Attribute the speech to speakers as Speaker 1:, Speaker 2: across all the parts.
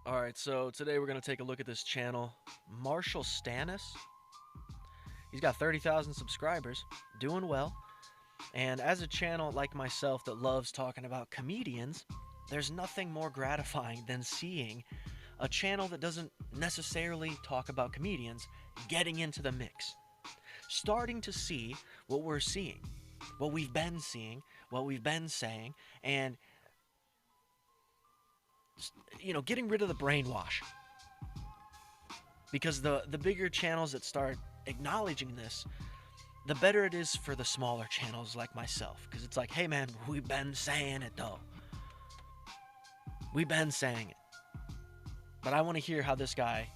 Speaker 1: Alright, so today we're going to take a look at this channel, Marshall Stannus. He's got 30,000 subscribers, doing well. And as a channel like myself that loves talking about comedians, there's nothing more gratifying than seeing a channel that doesn't necessarily talk about comedians getting into the mix. Starting to see what we're seeing, what we've been seeing, what we've been saying, and getting rid of the brainwash. Because the bigger channels that start acknowledging this, the better it is for the smaller channels like myself. Because it's like, hey man, we've been saying it though. We've been saying it. But I want to hear how this guy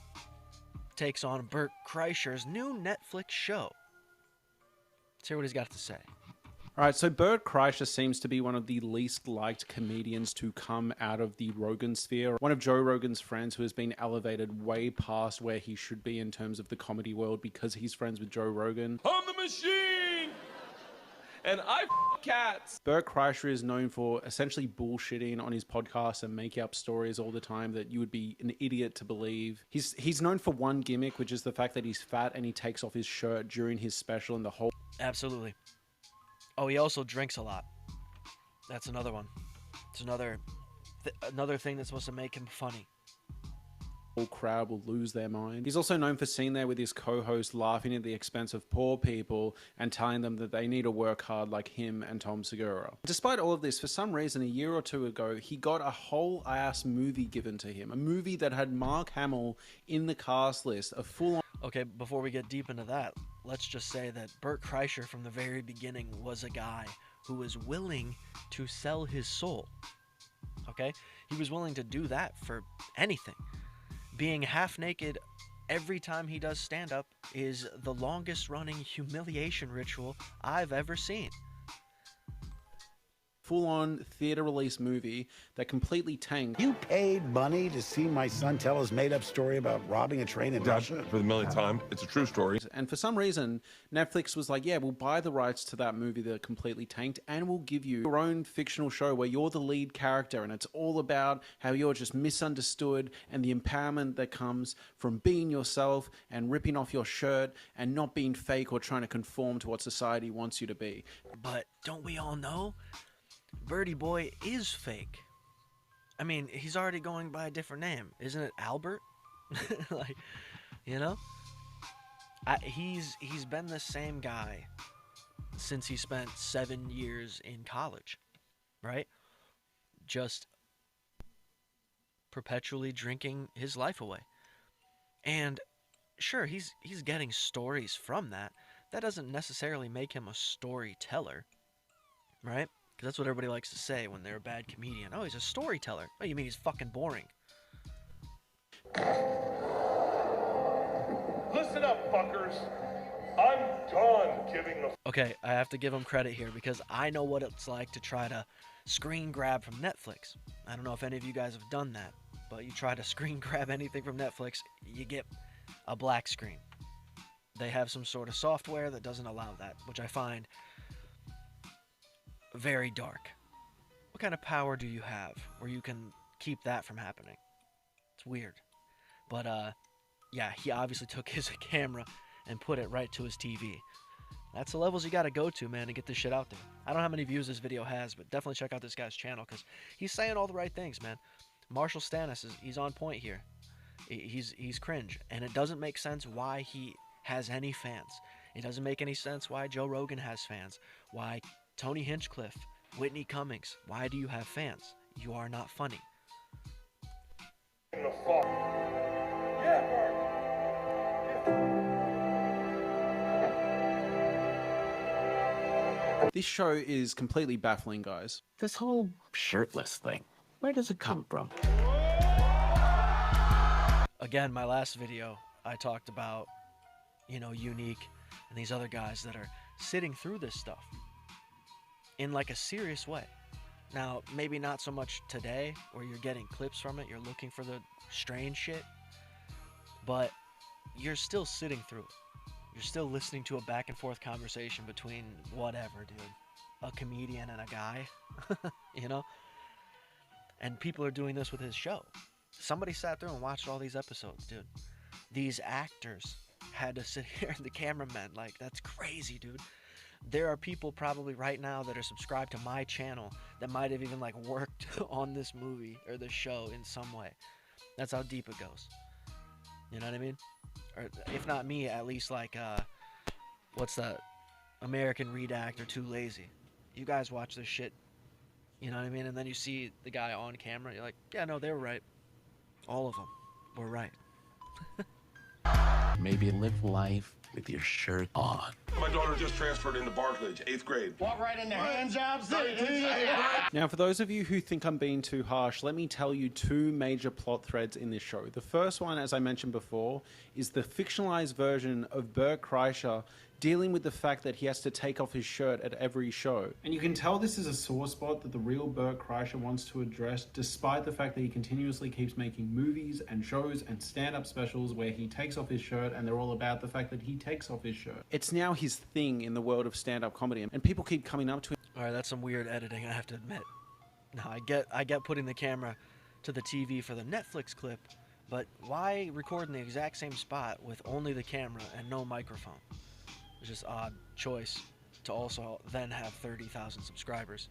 Speaker 1: takes on Bert Kreischer'S new Netflix show. Let's hear what he's got to say.
Speaker 2: All right, so Bert Kreischer seems to be one of the least liked comedians to come out of the Rogan sphere. One of Joe Rogan's friends who has been elevated way past where he should be in terms of the comedy world because he's friends with Joe Rogan.
Speaker 3: I'm the machine! And I cats!
Speaker 2: Bert Kreischer is known for essentially bullshitting on his podcast and making up stories all the time that you would be an idiot to believe. He's known for one gimmick, which is the fact that he's fat and he takes off his shirt during his special and the whole...
Speaker 1: Absolutely. Oh, he also drinks a lot. That's another one. It's another thing that's supposed to make him funny.
Speaker 2: Whole crowd will lose their mind. He's also known for sitting there with his co-host laughing at the expense of poor people and telling them that they need to work hard like him and Tom Segura. Despite all of this, for some reason, a year or two ago, he got a whole ass movie given to him. A movie that had Mark Hamill in the cast list, a full-on...
Speaker 1: Okay, before we get deep into that, let's just say that Bert Kreischer from the very beginning was a guy who was willing to sell his soul. Okay? He was willing to do that for anything. Being half naked every time he does stand-up is the longest running humiliation ritual I've ever seen.
Speaker 2: Full-on theater release movie that completely tanked.
Speaker 4: You paid money to see my son tell his made-up story about robbing a train in Russia?
Speaker 3: For the millionth time, it's a true story.
Speaker 2: And for some reason, Netflix was like, yeah, we'll buy the rights to that movie that completely tanked and we'll give you your own fictional show where you're the lead character and it's all about how you're just misunderstood and the empowerment that comes from being yourself and ripping off your shirt and not being fake or trying to conform to what society wants you to be.
Speaker 1: But don't we all know Birdie Boy is fake? I mean, he's already going by a different name. Isn't it Albert? Like, you know? He's been the same guy since he spent 7 years in college, right? Just perpetually drinking his life away. And sure, he's getting stories from that. That doesn't necessarily make him a storyteller, right? Because that's what everybody likes to say when they're a bad comedian. Oh, he's a storyteller. Oh, you mean he's fucking boring?
Speaker 3: Listen up, fuckers. I'm done giving the...
Speaker 1: Okay, I have to give him credit here because I know what it's like to try to screen grab from Netflix. I don't know if any of you guys have done that, but you try to screen grab anything from Netflix, you get a black screen. They have some sort of software that doesn't allow that, which I find very dark. What kind of power do you have where you can keep that from happening? It's weird. But, yeah, he obviously took his camera and put it right to his TV. That's the levels you gotta go to, man, to get this shit out there. I don't know how many views this video has, but definitely check out this guy's channel, because he's saying all the right things, man. Marshall Stannus, he's on point here. He's cringe, and it doesn't make sense why he has any fans. It doesn't make any sense why Joe Rogan has fans, why Tony Hinchcliffe, Whitney Cummings, why do you have fans? You are not funny.
Speaker 3: In the fuck. Yeah, Bert.
Speaker 2: This show is completely baffling, guys.
Speaker 4: This whole shirtless thing, where does it come from?
Speaker 1: Again, my last video, I talked about, Unique and these other guys that are sitting through this stuff in like a serious way. Now, maybe not so much today where you're getting clips from it, you're looking for the strange shit, but you're still sitting through it. You're still listening to a back and forth conversation between whatever, dude. A comedian and a guy, And people are doing this with his show. Somebody sat through and watched all these episodes, dude. These actors had to sit here, the cameramen, like, that's crazy, dude. There are people probably right now that are subscribed to my channel that might have even like worked on this movie or this show in some way. That's how deep it goes. You know what I mean? Or if not me, at least like what's that? American Read Actor Too Lazy. You guys watch this shit. You know what I mean? And then you see the guy on camera. You're like, yeah, no, they were right. All of them were right.
Speaker 5: Maybe live life with your shirt on.
Speaker 3: My daughter just transferred into Barclay, 8th grade.
Speaker 4: Walk right into hand jobs.
Speaker 2: Now, for those of you who think I'm being too harsh, let me tell you two major plot threads in this show. The first one, as I mentioned before, is the fictionalized version of Bert Kreischer dealing with the fact that he has to take off his shirt at every show. And you can tell this is a sore spot that the real Bert Kreischer wants to address, despite the fact that he continuously keeps making movies and shows and stand-up specials where he takes off his shirt and they're all about the fact that he takes off his shirt. It's now his thing in the world of stand-up comedy, and people keep coming up to him.
Speaker 1: All right, that's some weird editing, I have to admit. Now, I get putting the camera to the TV for the Netflix clip, but why record in the exact same spot with only the camera and no microphone? It's just odd choice to also then have 30,000 subscribers.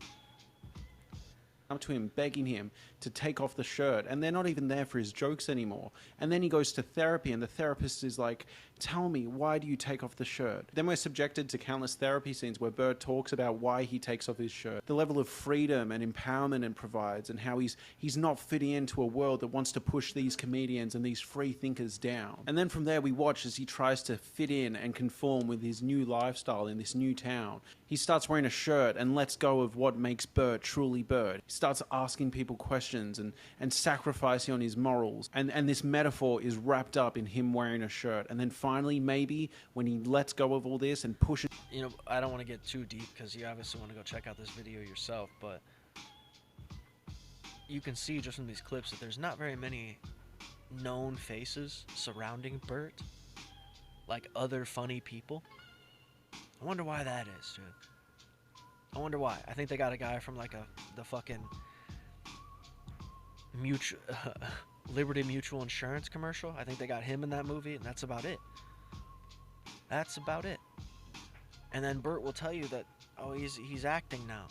Speaker 2: Up to him, begging him to take off the shirt, and they're not even there for his jokes anymore. And then he goes to therapy, and the therapist is like, tell me, why do you take off the shirt? Then we're subjected to countless therapy scenes where Bert talks about why he takes off his shirt, the level of freedom and empowerment it provides, and how he's not fitting into a world that wants to push these comedians and these free thinkers down. And then from there we watch as he tries to fit in and conform with his new lifestyle in this new town. He starts wearing a shirt and lets go of what makes Bert truly Bert. He starts asking people questions and sacrificing on his morals. And this metaphor is wrapped up in him wearing a shirt. And then finally, maybe, when he lets go of all this and pushes...
Speaker 1: You know, I don't want to get too deep because you obviously want to go check out this video yourself, but you can see just from these clips that there's not very many known faces surrounding Bert, like other funny people. I wonder why that is, dude. I wonder why. I think they got a guy from like the fucking Liberty Mutual Insurance commercial. I think they got him in that movie, and that's about it. That's about it. And then Bert will tell you that, oh, he's acting now.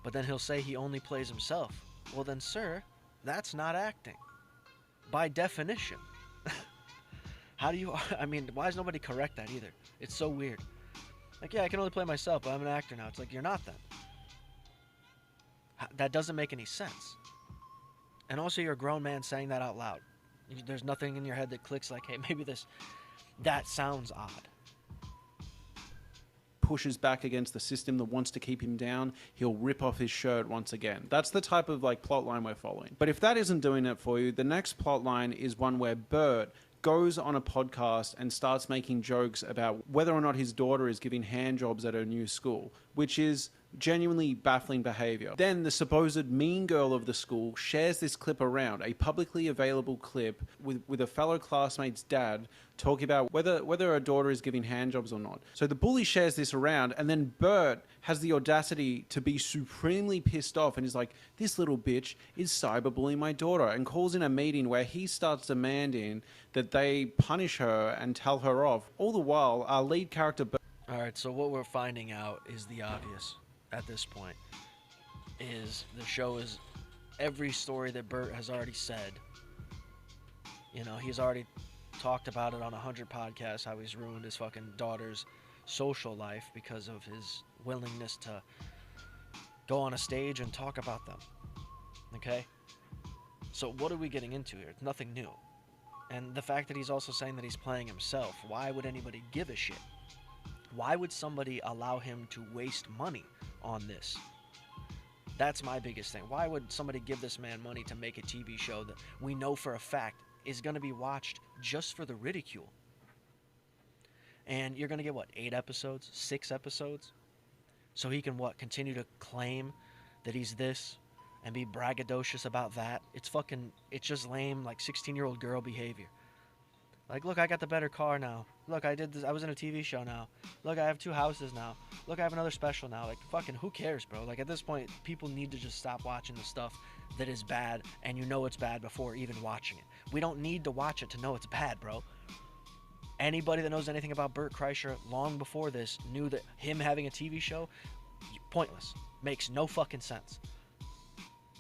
Speaker 1: But then he'll say he only plays himself. Well then, sir, that's not acting. By definition. How do you... I mean, why does nobody correct that either? It's so weird. Like, yeah, I can only play myself, but I'm an actor now. It's like, you're not then. That doesn't make any sense. And also, you're a grown man saying that out loud. There's nothing in your head that clicks like, hey, maybe that sounds odd.
Speaker 2: Pushes back against the system that wants to keep him down, he'll rip off his shirt once again. That's the type of like plot line we're following. But if that isn't doing it for you, the next plot line is one where Bert goes on a podcast and starts making jokes about whether or not his daughter is giving hand jobs at her new school, which is genuinely baffling behavior. Then the supposed mean girl of the school shares this clip around, a publicly available clip with a fellow classmate's dad talking about whether her daughter is giving hand jobs or not. So the bully shares this around, and then Bert has the audacity to be supremely pissed off and is like, this little bitch is cyberbullying my daughter, and calls in a meeting where he starts demanding that they punish her and tell her off. All the while, our lead character Bert...
Speaker 1: Alright, so what we're finding out is the obvious at this point. Is the show is every story that Bert has already said. You know, he's already talked about it on 100 podcasts, how he's ruined his fucking daughter's social life because of his willingness to go on a stage and talk about them. Okay? So what are we getting into here? It's nothing new. And the fact that he's also saying that he's playing himself, why would anybody give a shit? Why would somebody allow him to waste money on this? That's my biggest thing. Why would somebody give this man money to make a TV show that we know for a fact is going to be watched just for the ridicule? And you're going to get, what, 8 episodes? 6 episodes? So he can, what, continue to claim that he's this and be braggadocious about that? It's just lame, like 16-year-old girl behavior. Like, look, I got the better car now. Look, I did this. I was in a TV show now. Look, I have 2 houses now. Look, I have another special now. Like, fucking, who cares, bro? Like, at this point, people need to just stop watching the stuff that is bad, and you know it's bad before even watching it. We don't need to watch it to know it's bad, bro. Anybody that knows anything about Bert Kreischer long before this knew that him having a TV show, pointless. Makes no fucking sense.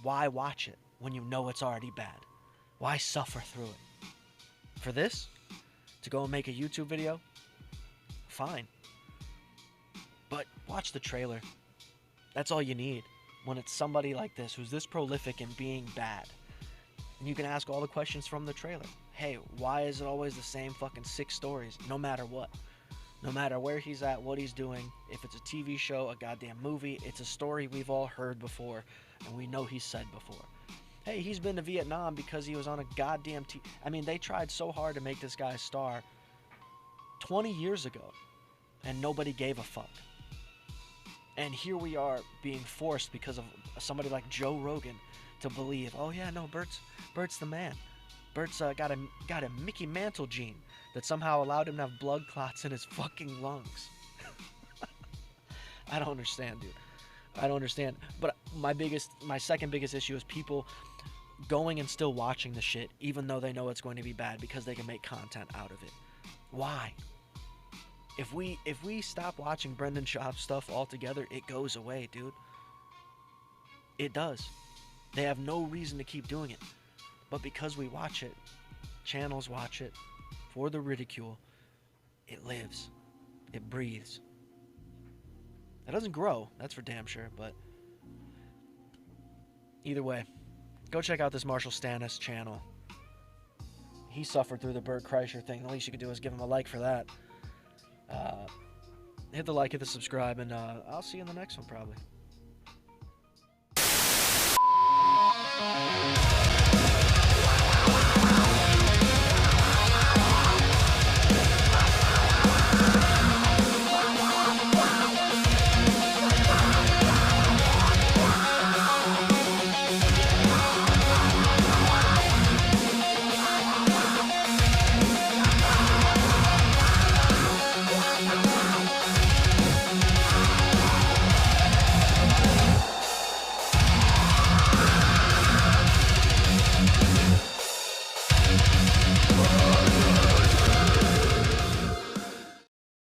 Speaker 1: Why watch it when you know it's already bad? Why suffer through it? For this? To go and make a YouTube video? Fine. But watch the trailer. That's all you need when it's somebody like this who's this prolific in being bad. And you can ask all the questions from the trailer. Hey, why is it always the same fucking 6 stories, no matter what? No matter where he's at, what he's doing, if it's a TV show, a goddamn movie, it's a story we've all heard before, and we know he's said before. Hey, he's been to Vietnam because he was on a goddamn I mean, they tried so hard to make this guy a star 20 years ago, and nobody gave a fuck. And here we are being forced because of somebody like Joe Rogan to believe, oh yeah, no, Bert's the man. Bert's got a Mickey Mantle gene that somehow allowed him to have blood clots in his fucking lungs. I don't understand, dude. I don't understand. But my second biggest issue is people going and still watching the shit, even though they know it's going to be bad because they can make content out of it. Why? If we stop watching Brendan Schaub's stuff altogether, it goes away, dude. It does. They have no reason to keep doing it. But because we watch it, channels watch it, for the ridicule, it lives. It breathes. It doesn't grow, that's for damn sure, but either way, go check out this Marshall Stannus channel. He suffered through the Bert Kreischer thing. The least you could do is give him a like for that. Hit the like, hit the subscribe, and I'll see you in the next one probably.